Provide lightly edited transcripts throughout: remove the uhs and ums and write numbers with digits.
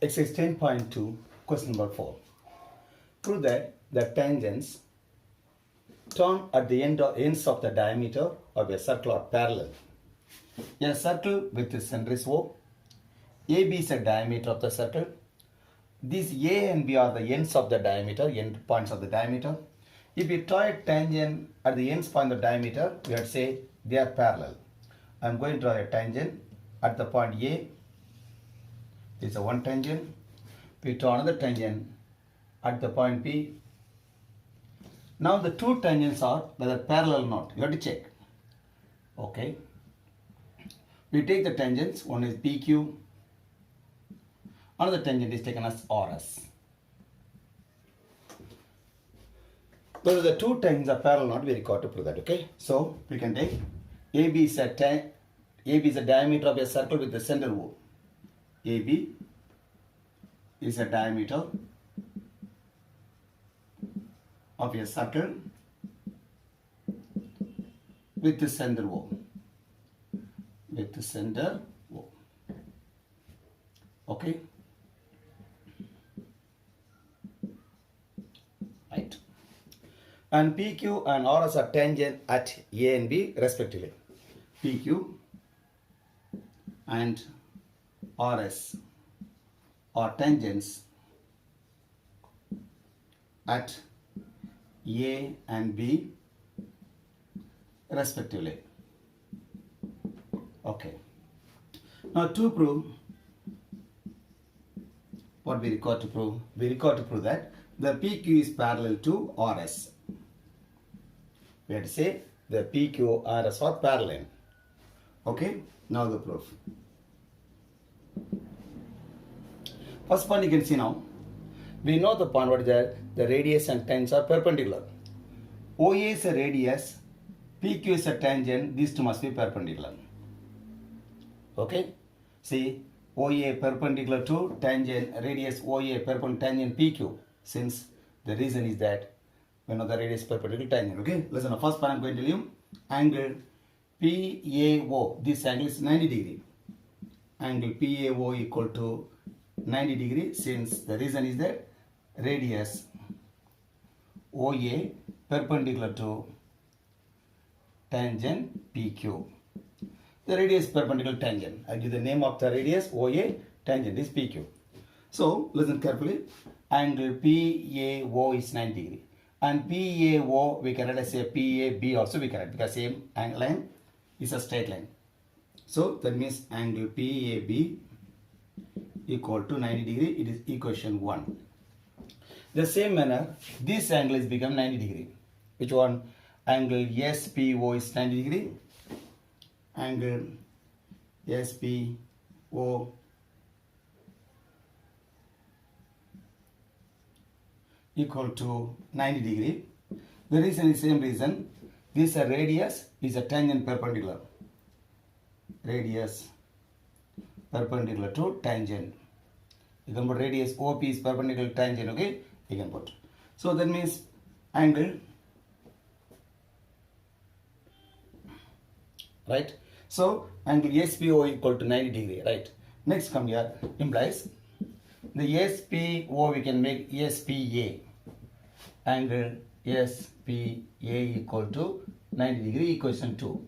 Exercise 10.2, question number 4. Prove that the tangents turn at the ends of the diameter of a circle are parallel. A circle with the center is O. AB is the diameter of the circle. These A and B are the ends of the diameter, end points of the diameter. If we draw a tangent at the ends point of the diameter, we would say they are parallel. I am going to draw a tangent at the point A. This is a one tangent. We draw another tangent at the point B. Now the two tangents are whether parallel or not. You have to check. Okay. We take the tangents. One is PQ. Another tangent is taken as RS. Whether the two tangents are parallel or not, we require to prove that. Okay. So we can take AB is a diameter of a circle with the center O. AB is a diameter of a circle with the center O. With the center O. Okay. Right. And PQ and RS are tangent at A and B respectively. PQ and RS are tangents at A and B respectively. Okay. Now to prove what we require to prove, that the PQ is parallel to RS. We have to say the PQ RS are parallel. Okay. Now the proof. First point you can see now. We know the point what is that the radius and tangents are perpendicular. OA is a radius, PQ is a tangent, these two must be perpendicular. Okay? See, OA perpendicular to tangent, radius OA perpendicular tangent PQ. Since the reason is that we know the radius perpendicular tangent. Okay? Listen, the first point I am going to tell you. Angle PAO, this angle is 90 degree. Angle PAO equal to 90 degree, since the reason is that radius OA perpendicular to tangent PQ. The radius perpendicular tangent. I give the name of the radius OA, tangent is PQ. So listen carefully. Angle PAO is 90 degree. And PAO we can write as a PAB also we can write, because same angle line is a straight line. So that means angle PAB equal to 90 degree. It is equation 1. The same manner, this angle is become 90 degree. Which one? Angle SPO is 90 degree. Angle SPO equal to 90 degree. The reason is same reason. This radius is a tangent perpendicular. Radius perpendicular to tangent. You can put radius OP is perpendicular to tangent. Okay, you can put. So that means angle, right? So angle SPO equal to 90 degree, right? Next come here, implies the SPO we can make SPA. Angle SPA equal to 90 degree, equation 2.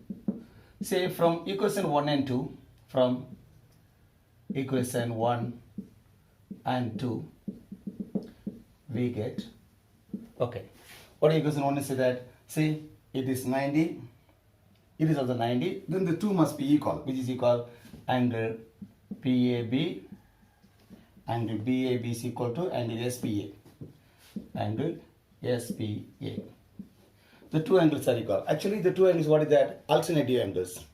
Say from equation 1 and 2, from equation 1 and 2, we get, okay, what equation 1 is that, see, it is 90, it is also 90, then the two must be equal, which is equal angle PAB, angle BAB is equal to angle SPA, angle SPA. The two angles are equal. Actually, the two angles, what is that? Alternative angles.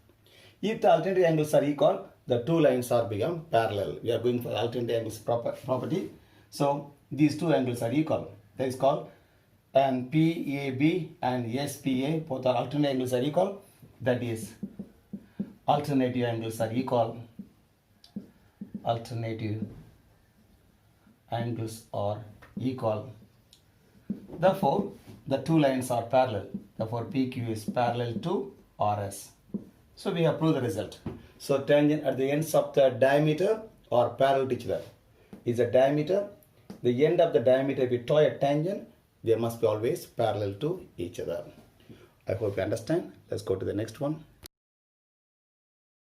If the alternative angles are equal, the two lines are become parallel. We are going for alternative angles property. So these two angles are equal. That is called, and PAB and SPA, both are alternative angles are equal. That is, alternative angles are equal. Alternative angles are equal. Therefore, the two lines are parallel. Therefore, PQ is parallel to RS. So we have proved the result. So tangent at the ends of the diameter are parallel to each other. Is a diameter. The end of the diameter, if we draw a tangent, they must be always parallel to each other. I hope you understand. Let's go to the next one.